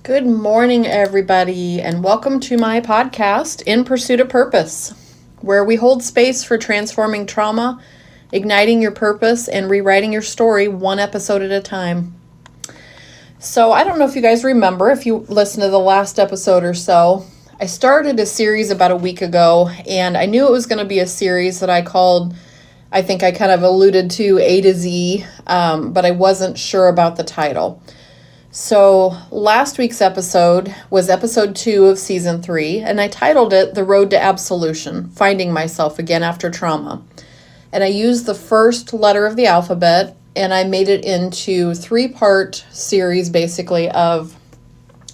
Good morning, everybody, and welcome to my podcast, In Pursuit of Purpose, where we hold space for transforming trauma, igniting your purpose, and rewriting your story one episode at a time. So I don't know if you guys remember, if you listened to the last episode or so, I started a series about a week ago, and I knew it was going to be a series that I called, I think I kind of alluded to A to Z, but I wasn't sure about the title. So last week's episode was episode 2 of season 3, and I titled it The Road to Absolution, Finding Myself Again After Trauma. And I used the first letter of the alphabet, and I made it into 3-part series basically of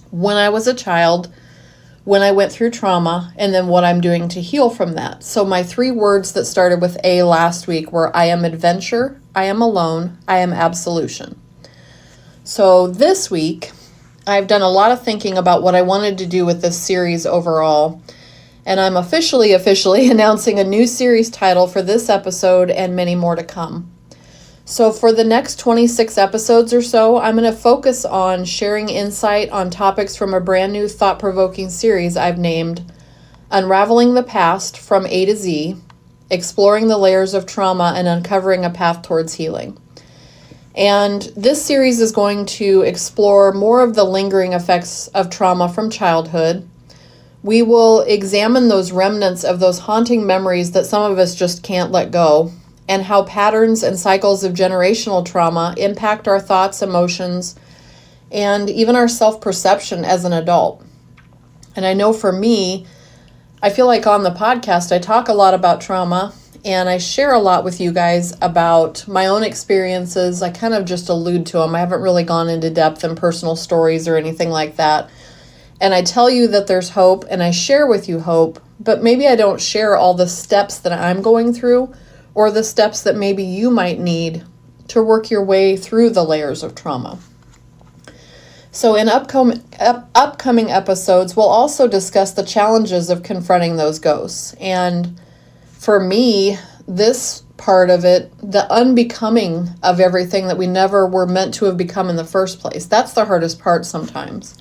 when I was a child, when I went through trauma, and then what I'm doing to heal from that. So my 3 words that started with A last week were I am adventure, I am alone, I am absolution. So this week, I've done a lot of thinking about what I wanted to do with this series overall, and I'm officially announcing a new series title for this episode and many more to come. So for the next 26 episodes or so, I'm going to focus on sharing insight on topics from a brand new thought-provoking series I've named Unraveling the Past from A to Z, Exploring the Layers of Trauma and Uncovering a Path Towards Healing. And this series is going to explore more of the lingering effects of trauma from childhood. We will examine those remnants of those haunting memories that some of us just can't let go, and how patterns and cycles of generational trauma impact our thoughts, emotions, and even our self-perception as an adult. And I know for me, I feel like on the podcast, I talk a lot about trauma, and I share a lot with you guys about my own experiences. I kind of just allude to them. I haven't really gone into depth in personal stories or anything like that. And I tell you that there's hope, and I share with you hope, but maybe I don't share all the steps that I'm going through or the steps that maybe you might need to work your way through the layers of trauma. So in upcoming episodes, we'll also discuss the challenges of confronting those ghosts. And for me, this part of it, the unbecoming of everything that we never were meant to have become in the first place, that's the hardest part sometimes.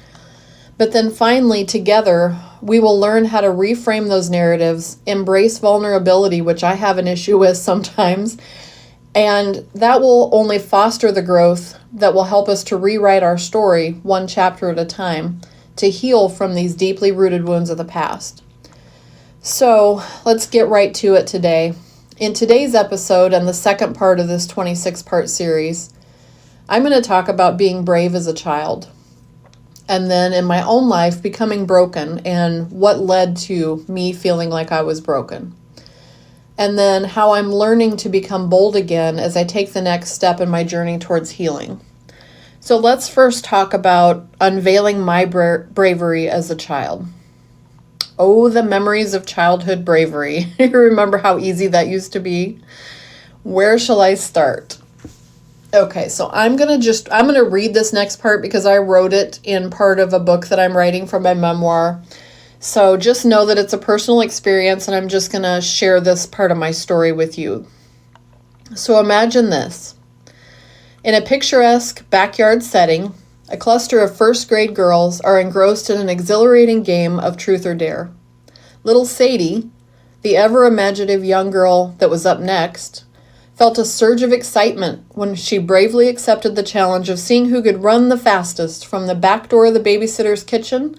But then finally, together, we will learn how to reframe those narratives, embrace vulnerability, which I have an issue with sometimes, and that will only foster the growth that will help us to rewrite our story one chapter at a time to heal from these deeply rooted wounds of the past. So let's get right to it today. In today's episode and the second part of this 26-part series, I'm going to talk about being brave as a child. And then in my own life, becoming broken and what led to me feeling like I was broken. And then how I'm learning to become bold again as I take the next step in my journey towards healing. So let's first talk about unveiling my bravery as a child. Oh, the memories of childhood bravery. You remember how easy that used to be? Where shall I start? Okay, so I'm going to read this next part because I wrote it in part of a book that I'm writing for my memoir. So just know that it's a personal experience, and I'm just going to share this part of my story with you. So imagine this. In a picturesque backyard setting, a cluster of first-grade girls are engrossed in an exhilarating game of truth or dare. Little Sadie, the ever-imaginative young girl that was up next, felt a surge of excitement when she bravely accepted the challenge of seeing who could run the fastest from the back door of the babysitter's kitchen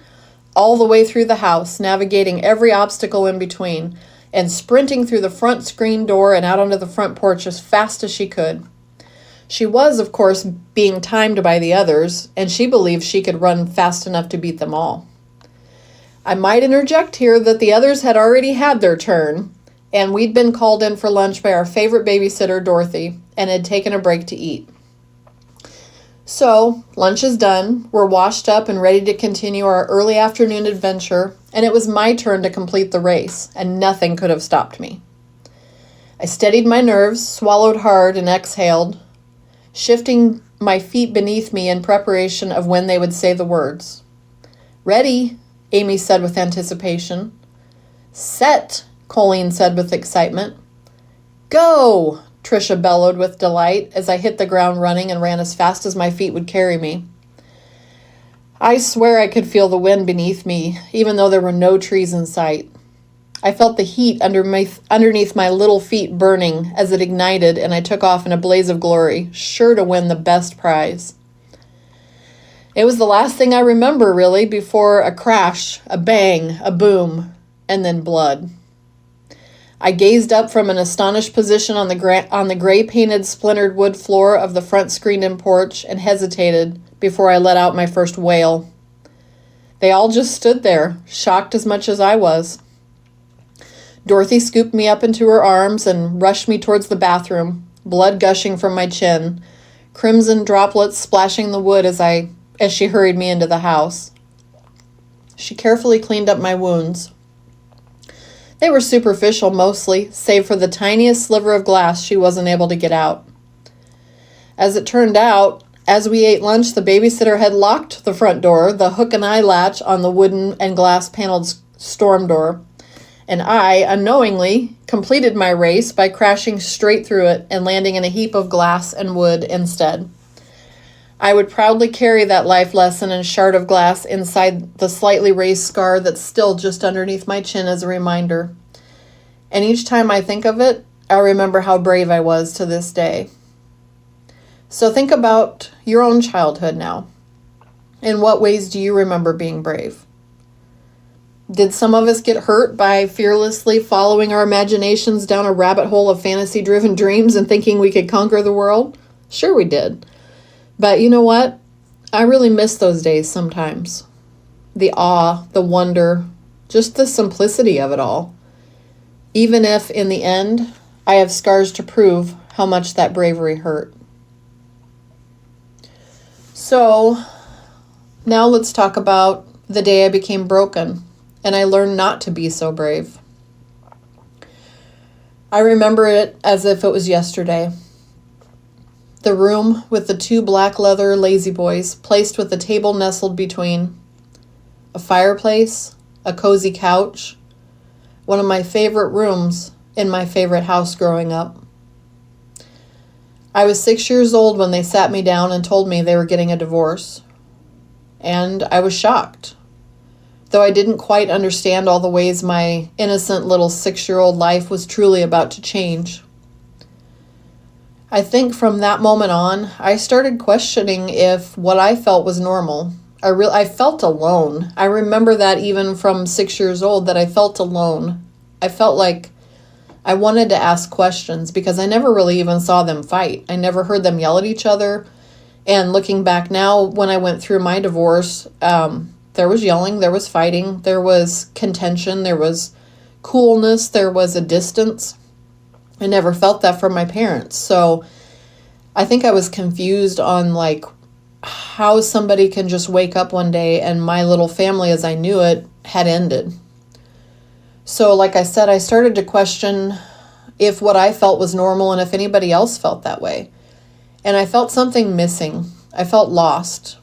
all the way through the house, navigating every obstacle in between, and sprinting through the front screen door and out onto the front porch as fast as she could. She was, of course, being timed by the others, and she believed she could run fast enough to beat them all. I might interject here that the others had already had their turn, and we'd been called in for lunch by our favorite babysitter, Dorothy, and had taken a break to eat. So, lunch is done, we're washed up and ready to continue our early afternoon adventure, and it was my turn to complete the race, and nothing could have stopped me. I steadied my nerves, swallowed hard, and exhaled, shifting my feet beneath me in preparation of when they would say the words. "Ready," Amy said with anticipation. "Set," Colleen said with excitement. "Go," Trisha bellowed with delight as I hit the ground running and ran as fast as my feet would carry me. I swear I could feel the wind beneath me, even though there were no trees in sight. I felt the heat underneath my little feet burning as it ignited, and I took off in a blaze of glory, sure to win the best prize. It was the last thing I remember, really, before a crash, a bang, a boom, and then blood. I gazed up from an astonished position on the gray-painted splintered wood floor of the front screened-in porch and hesitated before I let out my first wail. They all just stood there, shocked as much as I was. Dorothy scooped me up into her arms and rushed me towards the bathroom, blood gushing from my chin, crimson droplets splashing the wood as she hurried me into the house. She carefully cleaned up my wounds. They were superficial mostly, save for the tiniest sliver of glass she wasn't able to get out. As it turned out, as we ate lunch, the babysitter had locked the front door, the hook and eye latch on the wooden and glass-paneled storm door, and I, unknowingly, completed my race by crashing straight through it and landing in a heap of glass and wood instead. I would proudly carry that life lesson and shard of glass inside the slightly raised scar that's still just underneath my chin as a reminder. And each time I think of it, I remember how brave I was to this day. So think about your own childhood now. In what ways do you remember being brave? Did some of us get hurt by fearlessly following our imaginations down a rabbit hole of fantasy-driven dreams and thinking we could conquer the world? Sure we did. But you know what? I really miss those days sometimes. The awe, the wonder, just the simplicity of it all. Even if, in the end, I have scars to prove how much that bravery hurt. So, now let's talk about the day I became broken and I learned not to be so brave. I remember it as if it was yesterday. The room with the 2 black leather lazy boys placed with a table nestled between, a fireplace, a cozy couch, one of my favorite rooms in my favorite house growing up. I was 6 years old when they sat me down and told me they were getting a divorce. And I was shocked, though I didn't quite understand all the ways my innocent little 6-year-old life was truly about to change. I think from that moment on, I started questioning if what I felt was normal. I felt alone. I remember that even from 6 years old, that I felt alone. I felt like I wanted to ask questions because I never really even saw them fight. I never heard them yell at each other. And looking back now, when I went through my divorce, there was yelling, there was fighting, there was contention, there was coolness, there was a distance. I never felt that from my parents. So I think I was confused on how somebody can just wake up one day and my little family as I knew it had ended. So like I said, I started to question if what I felt was normal and if anybody else felt that way. And I felt something missing. I felt lost.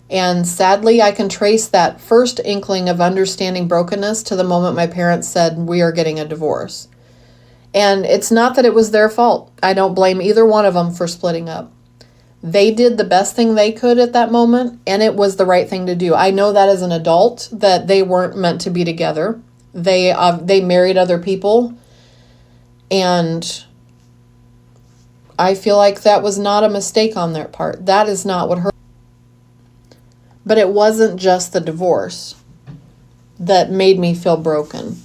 And sadly, I can trace that first inkling of understanding brokenness to the moment my parents said, "We are getting a divorce." And it's not that it was their fault. I don't blame either one of them for splitting up. They did the best thing they could at that moment, and it was the right thing to do. I know that as an adult, that they weren't meant to be together. They married other people, and I feel like that was not a mistake on their part. That is not what hurt. But it wasn't just the divorce that made me feel broken.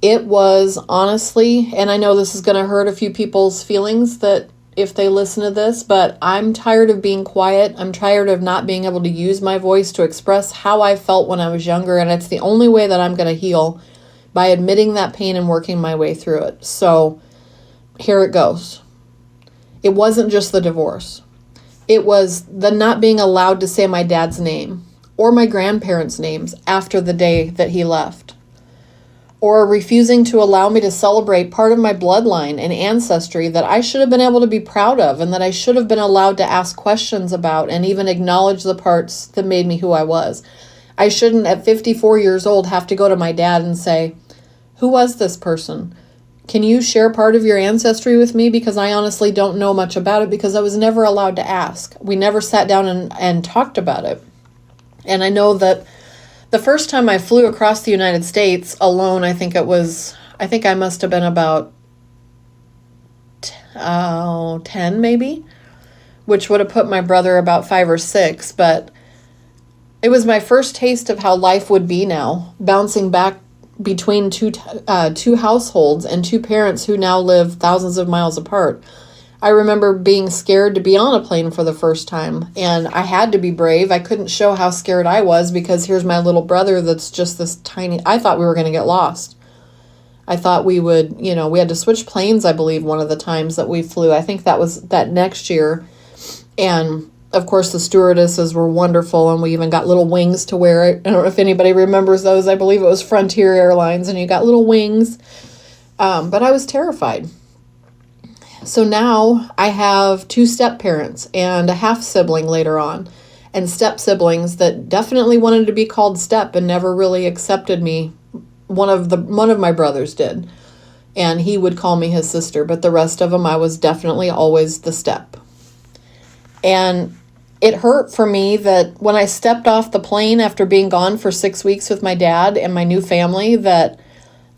It was honestly, and I know this is going to hurt a few people's feelings that if they listen to this, but I'm tired of being quiet. I'm tired of not being able to use my voice to express how I felt when I was younger, and it's the only way that I'm going to heal, by admitting that pain and working my way through it. So here it goes. It wasn't just the divorce. It was the not being allowed to say my dad's name or my grandparents' names after the day that he left, or refusing to allow me to celebrate part of my bloodline and ancestry that I should have been able to be proud of and that I should have been allowed to ask questions about and even acknowledge the parts that made me who I was. I shouldn't, at 54 years old, have to go to my dad and say, "Who was this person? Can you share part of your ancestry with me? Because I honestly don't know much about it," because I was never allowed to ask. We never sat down and talked about it. And I know that the first time I flew across the United States alone, I think I must have been about 10 maybe, which would have put my brother about 5 or 6. But it was my first taste of how life would be now, bouncing back between two households and two parents who now live thousands of miles apart. I remember being scared to be on a plane for the first time, and I had to be brave. I couldn't show how scared I was because here's my little brother that's just this tiny. I thought we were going to get lost. I thought we would, we had to switch planes, I believe, one of the times that we flew. I think that was that next year. And of course, the stewardesses were wonderful, and we even got little wings to wear. I don't know if anybody remembers those. I believe it was Frontier Airlines, and you got little wings. But I was terrified. So now I have 2 step-parents and a half-sibling later on, and step-siblings that definitely wanted to be called step and never really accepted me. One of my brothers did, and he would call me his sister, but the rest of them, I was definitely always the step. And it hurt for me that when I stepped off the plane after being gone for 6 weeks with my dad and my new family, that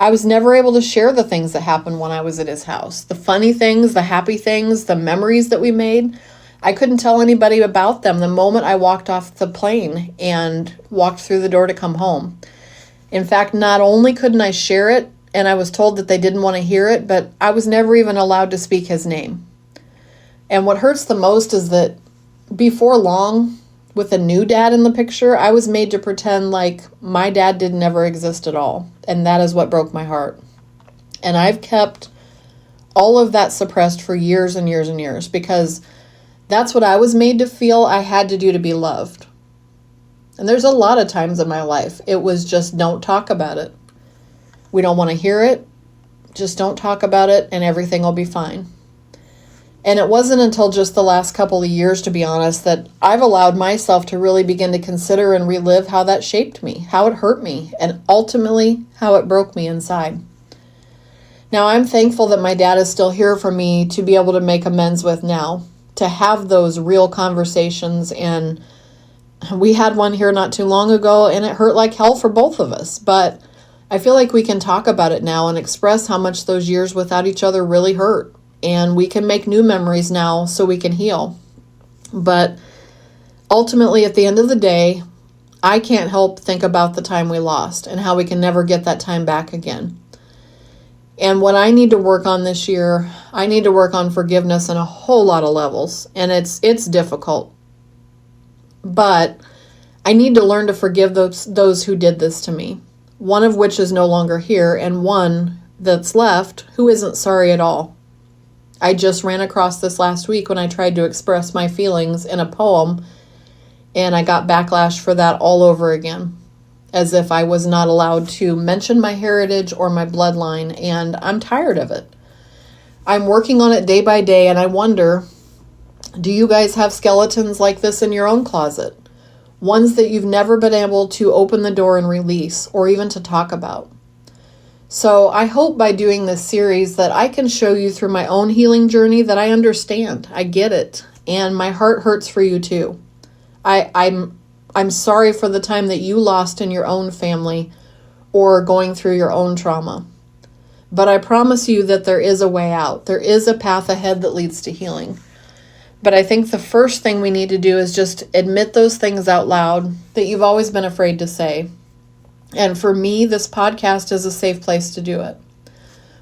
I was never able to share the things that happened when I was at his house. The funny things, the happy things, the memories that we made. I couldn't tell anybody about them the moment I walked off the plane and walked through the door to come home. In fact, not only couldn't I share it, and I was told that they didn't want to hear it, but I was never even allowed to speak his name. And what hurts the most is that before long, with a new dad in the picture, I was made to pretend like my dad didn't ever exist at all. And that is what broke my heart. And I've kept all of that suppressed for years and years and years because that's what I was made to feel I had to do to be loved. And there's a lot of times in my life, it was just don't talk about it. We don't want to hear it. Just don't talk about it and everything will be fine. And it wasn't until just the last couple of years, to be honest, that I've allowed myself to really begin to consider and relive how that shaped me, how it hurt me, and ultimately how it broke me inside. Now, I'm thankful that my dad is still here for me to be able to make amends with now, to have those real conversations. And we had one here not too long ago, and it hurt like hell for both of us. But I feel like we can talk about it now and express how much those years without each other really hurt. And we can make new memories now so we can heal. But ultimately, at the end of the day, I can't help think about the time we lost and how we can never get that time back again. And what I need to work on this year, I need to work on forgiveness on a whole lot of levels. And it's difficult. But I need to learn to forgive those who did this to me. One of which is no longer here, and one that's left who isn't sorry at all. I just ran across this last week when I tried to express my feelings in a poem, and I got backlash for that all over again, as if I was not allowed to mention my heritage or my bloodline, and I'm tired of it. I'm working on it day by day, and I wonder, do you guys have skeletons like this in your own closet? Ones that you've never been able to open the door and release, or even to talk about? So I hope by doing this series that I can show you through my own healing journey that I understand, I get it, and my heart hurts for you too. I'm sorry for the time that you lost in your own family or going through your own trauma. But I promise you that there is a way out. There is a path ahead that leads to healing. But I think the first thing we need to do is just admit those things out loud that you've always been afraid to say. And for me, this podcast is a safe place to do it.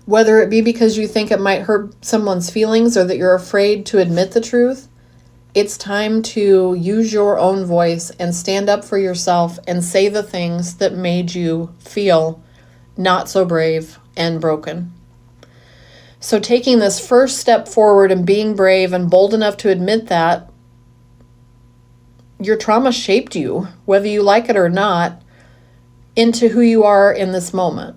Whether it be because you think it might hurt someone's feelings or that you're afraid to admit the truth, it's time to use your own voice and stand up for yourself and say the things that made you feel not so brave and broken. So taking this first step forward and being brave and bold enough to admit that your trauma shaped you, whether you like it or not, into who you are in this moment.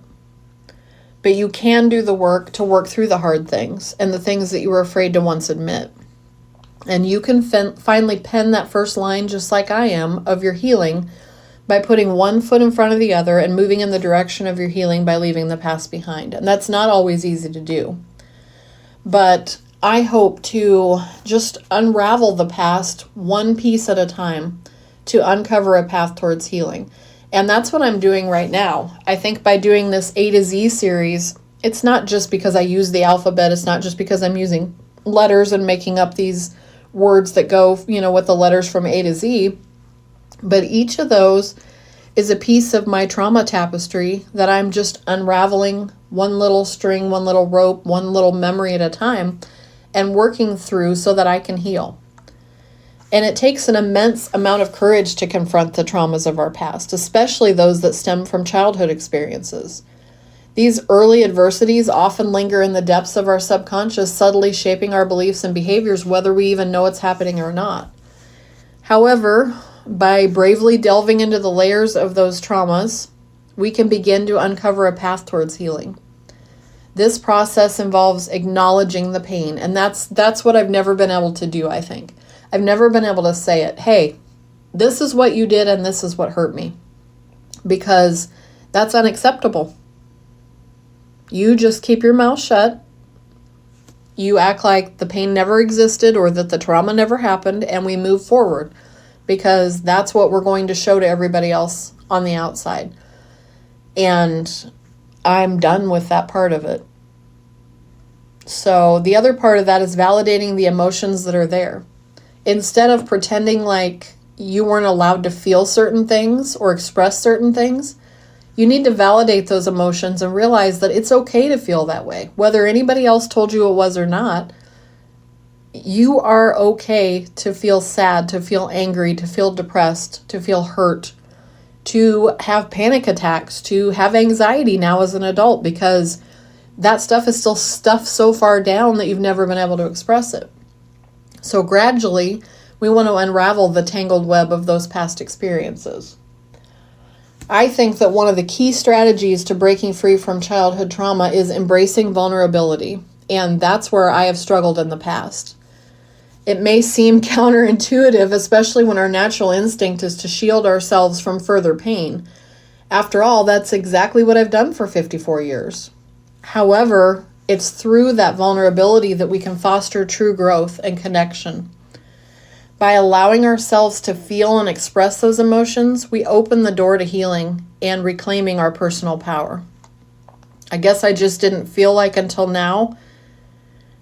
But you can do the work to work through the hard things and the things that you were afraid to once admit. And you can finally pen that first line, just like I am, of your healing by putting one foot in front of the other and moving in the direction of your healing by leaving the past behind. And that's not always easy to do. But I hope to just unravel the past one piece at a time to uncover a path towards healing. And that's what I'm doing right now. I think by doing this A to Z series, it's not just because I use the alphabet. It's not just because I'm using letters and making up these words that go, with the letters from A to Z. But each of those is a piece of my trauma tapestry that I'm just unraveling one little string, one little rope, one little memory at a time and working through so that I can heal. And it takes an immense amount of courage to confront the traumas of our past, especially those that stem from childhood experiences. These early adversities often linger in the depths of our subconscious, subtly shaping our beliefs and behaviors, whether we even know it's happening or not. However, by bravely delving into the layers of those traumas, we can begin to uncover a path towards healing. This process involves acknowledging the pain, and that's what I've never been able to do, I think. I've never been able to say it, hey, this is what you did and this is what hurt me, because that's unacceptable. You just keep your mouth shut. You act like the pain never existed or that the trauma never happened, and we move forward because that's what we're going to show to everybody else on the outside. And I'm done with that part of it. So the other part of that is validating the emotions that are there. Instead of pretending like you weren't allowed to feel certain things or express certain things, you need to validate those emotions and realize that it's okay to feel that way. Whether anybody else told you it was or not, you are okay to feel sad, to feel angry, to feel depressed, to feel hurt, to have panic attacks, to have anxiety now as an adult, because that stuff is still stuffed so far down that you've never been able to express it. So gradually, we want to unravel the tangled web of those past experiences. I think that one of the key strategies to breaking free from childhood trauma is embracing vulnerability, and that's where I have struggled in the past. It may seem counterintuitive, especially when our natural instinct is to shield ourselves from further pain. After all, that's exactly what I've done for 54 years. However, it's through that vulnerability that we can foster true growth and connection. By allowing ourselves to feel and express those emotions, we open the door to healing and reclaiming our personal power. I guess I just didn't feel like until now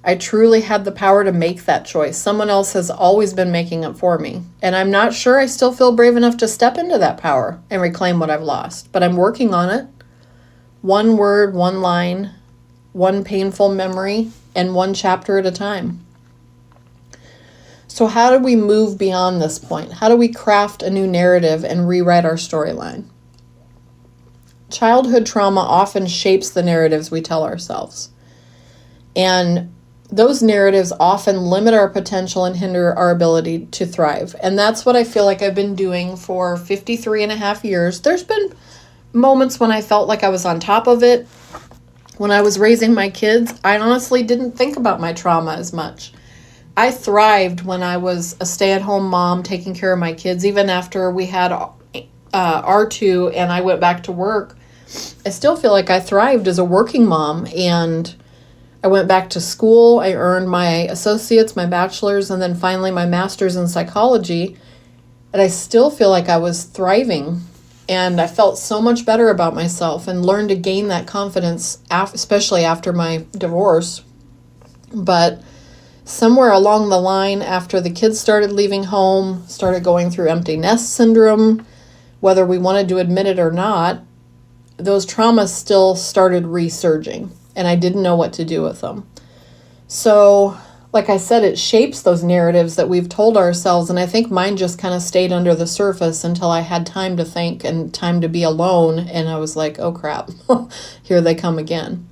I truly had the power to make that choice. Someone else has always been making it for me. And I'm not sure I still feel brave enough to step into that power and reclaim what I've lost. But I'm working on it. One word, one line, one painful memory, and one chapter at a time. So how do we move beyond this point? How do we craft a new narrative and rewrite our storyline? Childhood trauma often shapes the narratives we tell ourselves. And those narratives often limit our potential and hinder our ability to thrive. And that's what I feel like I've been doing for 53 and a half years. There's been moments when I felt like I was on top of it. When I was raising my kids, I honestly didn't think about my trauma as much. I thrived when I was a stay-at-home mom taking care of my kids. Even after we had R2 and I went back to work, I still feel like I thrived as a working mom. And I went back to school. I earned my associates, my bachelor's, and then finally my master's in psychology. And I still feel like I was thriving. And I felt so much better about myself and learned to gain that confidence, especially after my divorce. But somewhere along the line, after the kids started leaving home, started going through empty nest syndrome, whether we wanted to admit it or not, those traumas still started resurging, and I didn't know what to do with them. So, like I said, it shapes those narratives that we've told ourselves, and I think mine just kind of stayed under the surface until I had time to think and time to be alone, and I was like, oh crap, here they come again.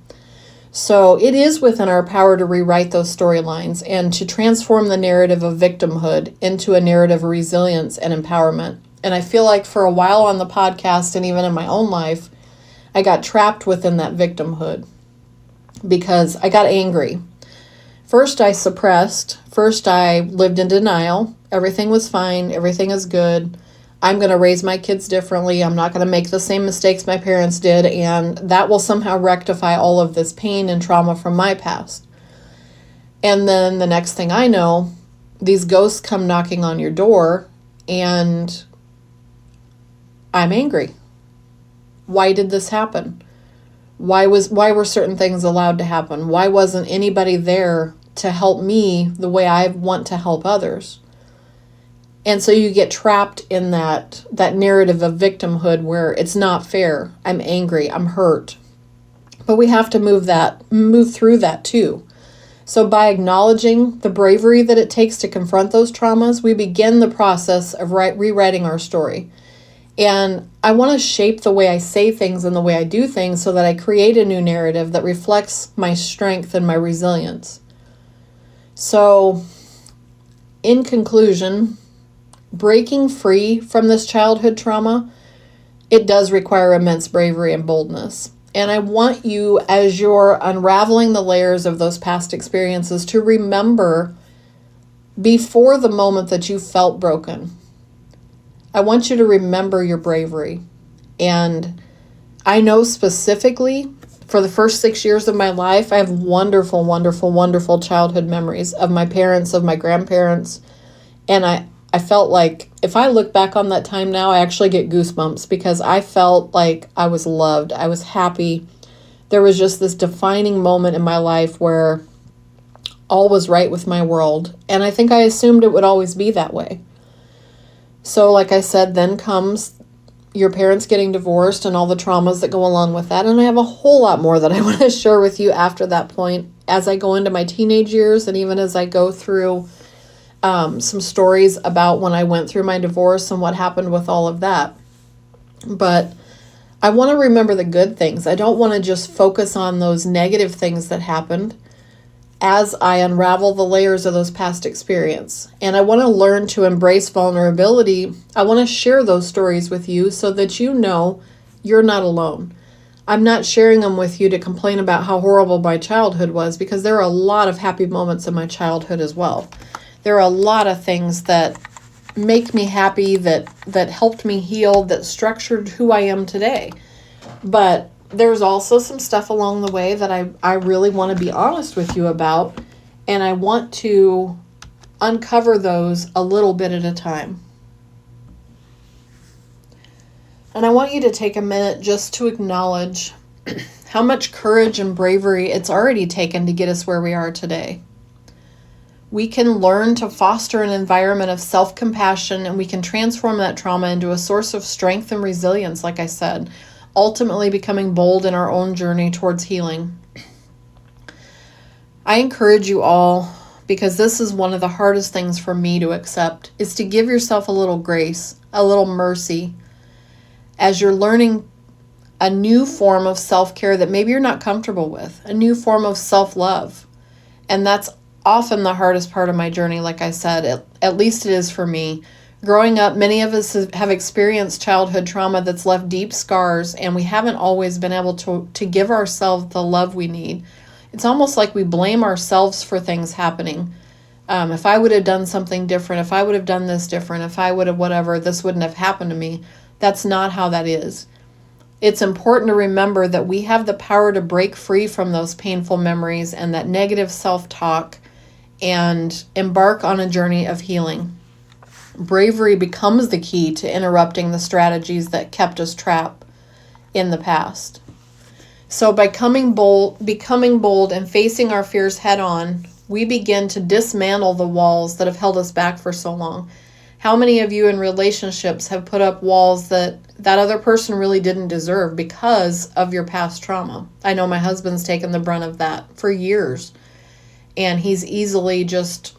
So it is within our power to rewrite those storylines and to transform the narrative of victimhood into a narrative of resilience and empowerment. And I feel like for a while on the podcast and even in my own life, I got trapped within that victimhood because I got angry. First, I suppressed. First, I lived in denial. Everything was fine. Everything is good. I'm going to raise my kids differently. I'm not going to make the same mistakes my parents did, and that will somehow rectify all of this pain and trauma from my past. And then the next thing I know, these ghosts come knocking on your door, and I'm angry. Why did this happen? Why were certain things allowed to happen? Why wasn't anybody there to help me the way I want to help others? And so you get trapped in that narrative of victimhood where it's not fair. I'm angry. I'm hurt. But we have to move through that too. So by acknowledging the bravery that it takes to confront those traumas, we begin the process of rewriting our story. And I want to shape the way I say things and the way I do things so that I create a new narrative that reflects my strength and my resilience. So, in conclusion, breaking free from this childhood trauma, it does require immense bravery and boldness. And I want you, as you're unraveling the layers of those past experiences, to remember before the moment that you felt broken. I want you to remember your bravery. And I know specifically for the first 6 years of my life, I have wonderful, wonderful, wonderful childhood memories of my parents, of my grandparents. And I felt like if I look back on that time now, I actually get goosebumps because I felt like I was loved. I was happy. There was just this defining moment in my life where all was right with my world. And I think I assumed it would always be that way. So like I said, then comes your parents getting divorced and all the traumas that go along with that. And I have a whole lot more that I want to share with you after that point as I go into my teenage years and even as I go through some stories about when I went through my divorce and what happened with all of that. But I want to remember the good things. I don't want to just focus on those negative things that happened as I unravel the layers of those past experience. And I want to learn to embrace vulnerability. I want to share those stories with you so that you know you're not alone. I'm not sharing them with you to complain about how horrible my childhood was because there are a lot of happy moments in my childhood as well. There are a lot of things that make me happy, that helped me heal, that structured who I am today. But there's also some stuff along the way that I really want to be honest with you about, and I want to uncover those a little bit at a time. And I want you to take a minute just to acknowledge how much courage and bravery it's already taken to get us where we are today. We can learn to foster an environment of self-compassion, and we can transform that trauma into a source of strength and resilience, like I said, ultimately becoming bold in our own journey towards healing. I encourage you all, because this is one of the hardest things for me to accept, is to give yourself a little grace, a little mercy, as you're learning a new form of self-care that maybe you're not comfortable with, a new form of self-love. And that's often the hardest part of my journey, like I said, at least it is for me. Growing up, many of us have experienced childhood trauma that's left deep scars, and we haven't always been able to give ourselves the love we need. It's almost like we blame ourselves for things happening. If I would have done something different, if I would have done this different, if I would have whatever, this wouldn't have happened to me. That's not how that is. It's important to remember that we have the power to break free from those painful memories and that negative self-talk and embark on a journey of healing. Bravery becomes the key to interrupting the strategies that kept us trapped in the past. So by becoming bold and facing our fears head on, we begin to dismantle the walls that have held us back for so long. How many of you in relationships have put up walls that other person really didn't deserve because of your past trauma? I know my husband's taken the brunt of that for years, and he's easily just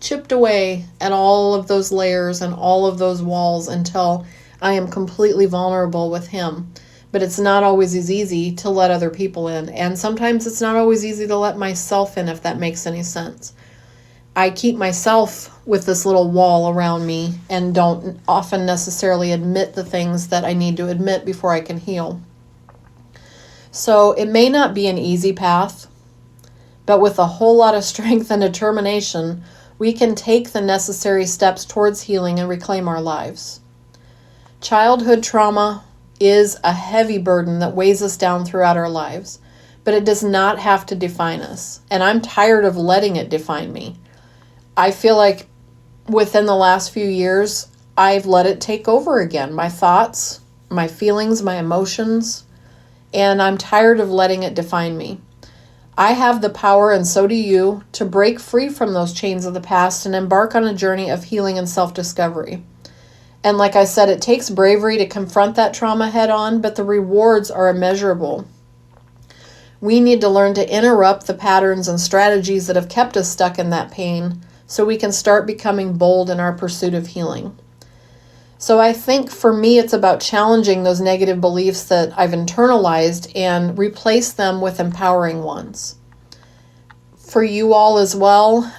chipped away at all of those layers and all of those walls until I am completely vulnerable with him. but it's not always as easy to let other people in. And sometimes it's not always easy to let myself in, if that makes any sense. I keep myself with this little wall around me and don't often necessarily admit the things that I need to admit before I can heal. So it may not be an easy path, but with a whole lot of strength and determination, we can take the necessary steps towards healing and reclaim our lives. Childhood trauma is a heavy burden that weighs us down throughout our lives, but it does not have to define us. And I'm tired of letting it define me. I feel like within the last few years, I've let it take over again. My thoughts, my feelings, my emotions, and I'm tired of letting it define me. I have the power, and so do you, to break free from those chains of the past and embark on a journey of healing and self-discovery. And like I said, it takes bravery to confront that trauma head on, but the rewards are immeasurable. We need to learn to interrupt the patterns and strategies that have kept us stuck in that pain so we can start becoming bold in our pursuit of healing. So I think for me, it's about challenging those negative beliefs that I've internalized and replace them with empowering ones. For you all as well,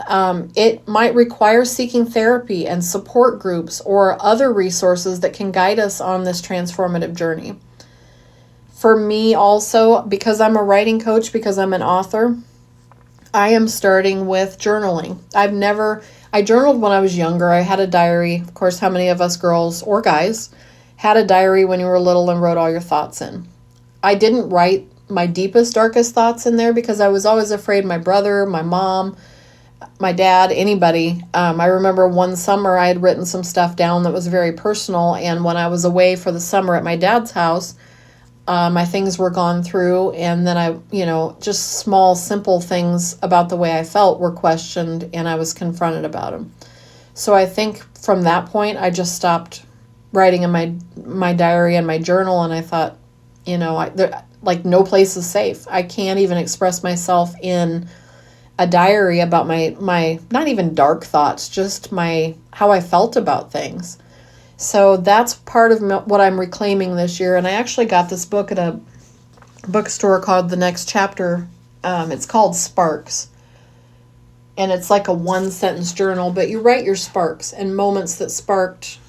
it might require seeking therapy and support groups or other resources that can guide us on this transformative journey. For me also, because I'm a writing coach, because I'm an author, I am starting with journaling. I journaled when I was younger. I had a diary. Of course, how many of us girls or guys had a diary when you were little and wrote all your thoughts in? I didn't write my deepest, darkest thoughts in there because I was always afraid my brother, my mom, my dad, anybody. I remember one summer I had written some stuff down that was very personal, and when I was away for the summer at my dad's house, my things were gone through, and then just small, simple things about the way I felt were questioned, and I was confronted about them. So I think from that point, I just stopped writing in my diary and my journal, and I thought, no place is safe. I can't even express myself in a diary about my not even dark thoughts, just how I felt about things. So that's part of what I'm reclaiming this year. And I actually got this book at a bookstore called The Next Chapter. It's called Sparks. And it's like a one-sentence journal, but you write your sparks and moments that sparked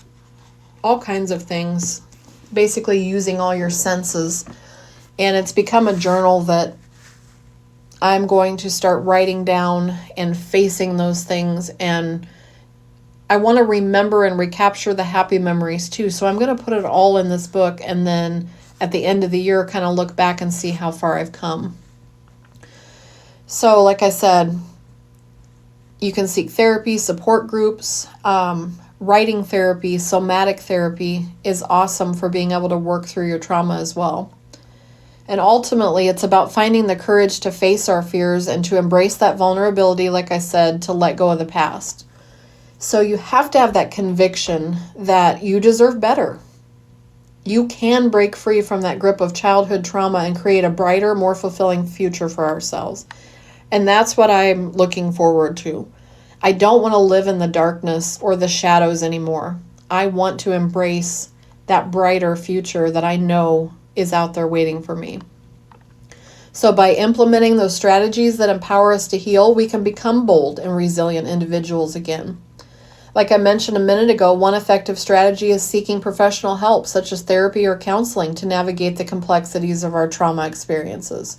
all kinds of things, basically using all your senses. And it's become a journal that I'm going to start writing down and facing those things. And I want to remember and recapture the happy memories too. So I'm going to put it all in this book, and then at the end of the year, kind of look back and see how far I've come. So like I said, you can seek therapy, support groups, writing therapy, somatic therapy is awesome for being able to work through your trauma as well. And ultimately, it's about finding the courage to face our fears and to embrace that vulnerability, like I said, to let go of the past. So you have to have that conviction that you deserve better. You can break free from that grip of childhood trauma and create a brighter, more fulfilling future for ourselves. And that's what I'm looking forward to. I don't want to live in the darkness or the shadows anymore. I want to embrace that brighter future that I know is out there waiting for me. So by implementing those strategies that empower us to heal, we can become bold and resilient individuals again. Like I mentioned a minute ago, one effective strategy is seeking professional help, such as therapy or counseling, to navigate the complexities of our trauma experiences.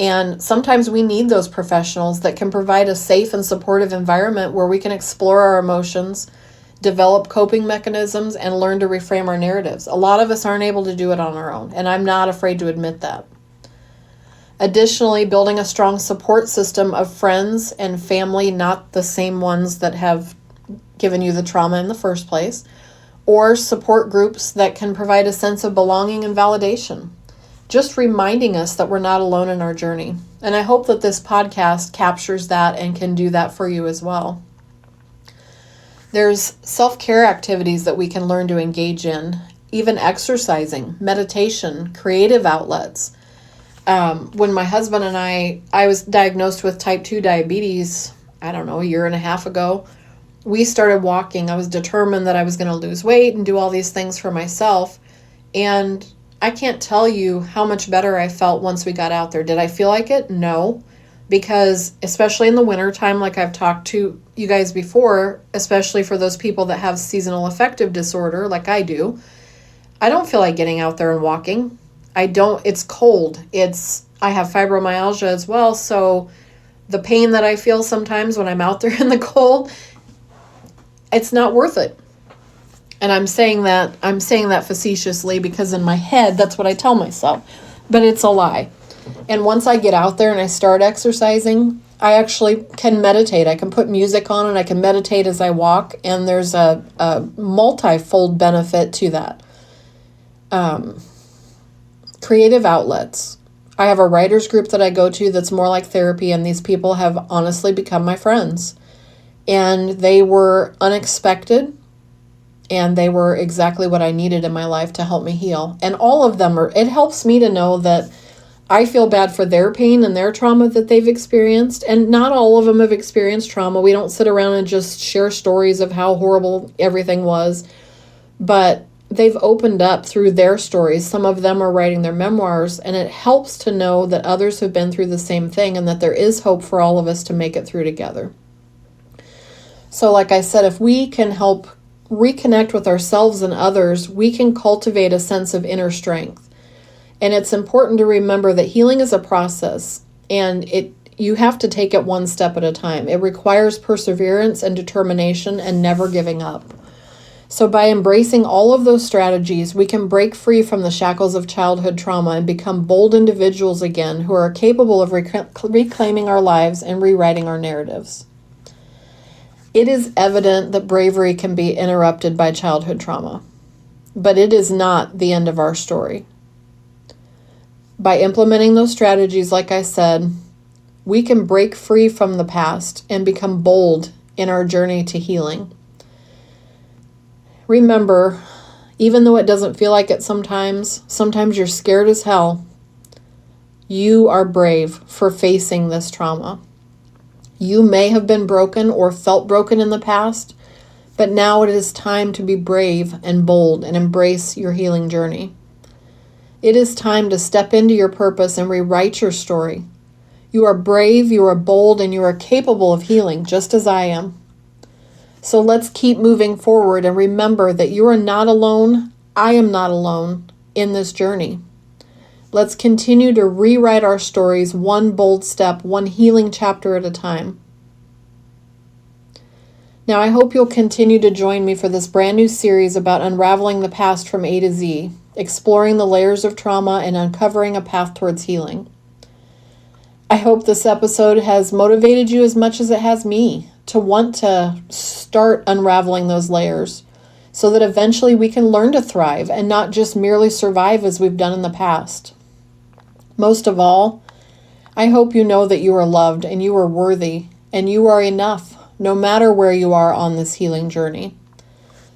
And sometimes we need those professionals that can provide a safe and supportive environment where we can explore our emotions, develop coping mechanisms, and learn to reframe our narratives. A lot of us aren't able to do it on our own, and I'm not afraid to admit that. Additionally, building a strong support system of friends and family, not the same ones that have given you the trauma in the first place, or support groups that can provide a sense of belonging and validation, just reminding us that we're not alone in our journey. And I hope that this podcast captures that and can do that for you as well. There's self-care activities that we can learn to engage in, even exercising, meditation, creative outlets. When my husband and I was diagnosed with type 2 diabetes, a year and a half ago, we started walking. I was determined that I was going to lose weight and do all these things for myself. And I can't tell you how much better I felt once we got out there. Did I feel like it? No. Because especially in the wintertime, like I've talked to you guys before, especially for those people that have seasonal affective disorder like I do, I don't feel like getting out there and walking. It's cold. I have fibromyalgia as well, so the pain that I feel sometimes when I'm out there in the cold, it's not worth it. And I'm saying that facetiously because in my head, that's what I tell myself. But it's a lie. And once I get out there and I start exercising, I actually can meditate. I can put music on and I can meditate as I walk. And there's a multi-fold benefit to that. Creative outlets. I have a writer's group that I go to that's more like therapy. And these people have honestly become my friends. And they were unexpected. And they were exactly what I needed in my life to help me heal. And all of them it helps me to know that I feel bad for their pain and their trauma that they've experienced. And not all of them have experienced trauma. We don't sit around and just share stories of how horrible everything was. But they've opened up through their stories. Some of them are writing their memoirs. And it helps to know that others have been through the same thing and that there is hope for all of us to make it through together. So like I said, if we can help reconnect with ourselves and others, we can cultivate a sense of inner strength. And it's important to remember that healing is a process, and you have to take it one step at a time. It requires perseverance and determination and never giving up. So by embracing all of those strategies, we can break free from the shackles of childhood trauma and become bold individuals again who are capable of reclaiming our lives and rewriting our narratives. It is evident that bravery can be interrupted by childhood trauma, but it is not the end of our story. By implementing those strategies, like I said, we can break free from the past and become bold in our journey to healing. Remember, even though it doesn't feel like it sometimes you're scared as hell, you are brave for facing this trauma. You may have been broken or felt broken in the past, but now it is time to be brave and bold and embrace your healing journey. It is time to step into your purpose and rewrite your story. You are brave, you are bold, and you are capable of healing, just as I am. So let's keep moving forward and remember that you are not alone. I am not alone in this journey. Let's continue to rewrite our stories one bold step, one healing chapter at a time. Now, I hope you'll continue to join me for this brand new series about unraveling the past from A to Z, exploring the layers of trauma and uncovering a path towards healing. I hope this episode has motivated you as much as it has me to want to start unraveling those layers so that eventually we can learn to thrive and not just merely survive as we've done in the past. Most of all, I hope you know that you are loved and you are worthy and you are enough, no matter where you are on this healing journey.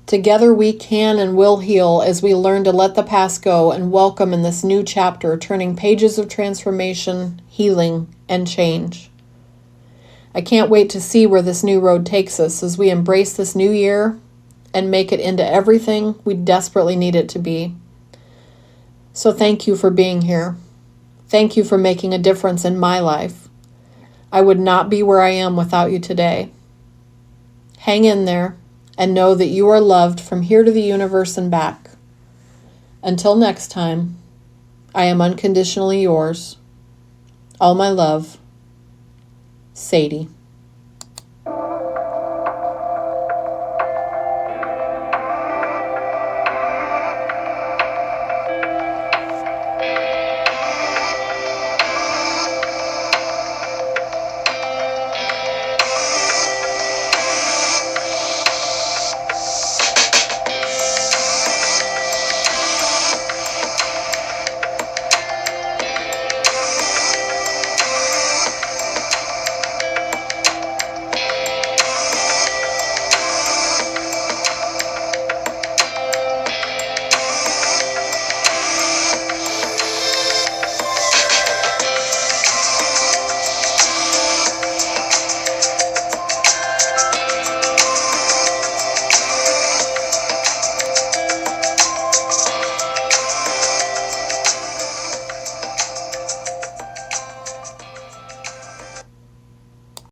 Together we can and will heal as we learn to let the past go and welcome in this new chapter, turning pages of transformation, healing, and change. I can't wait to see where this new road takes us as we embrace this new year and make it into everything we desperately need it to be. So thank you for being here. Thank you for making a difference in my life. I would not be where I am without you today. Hang in there and know that you are loved from here to the universe and back. Until next time, I am unconditionally yours. All my love, Sadie.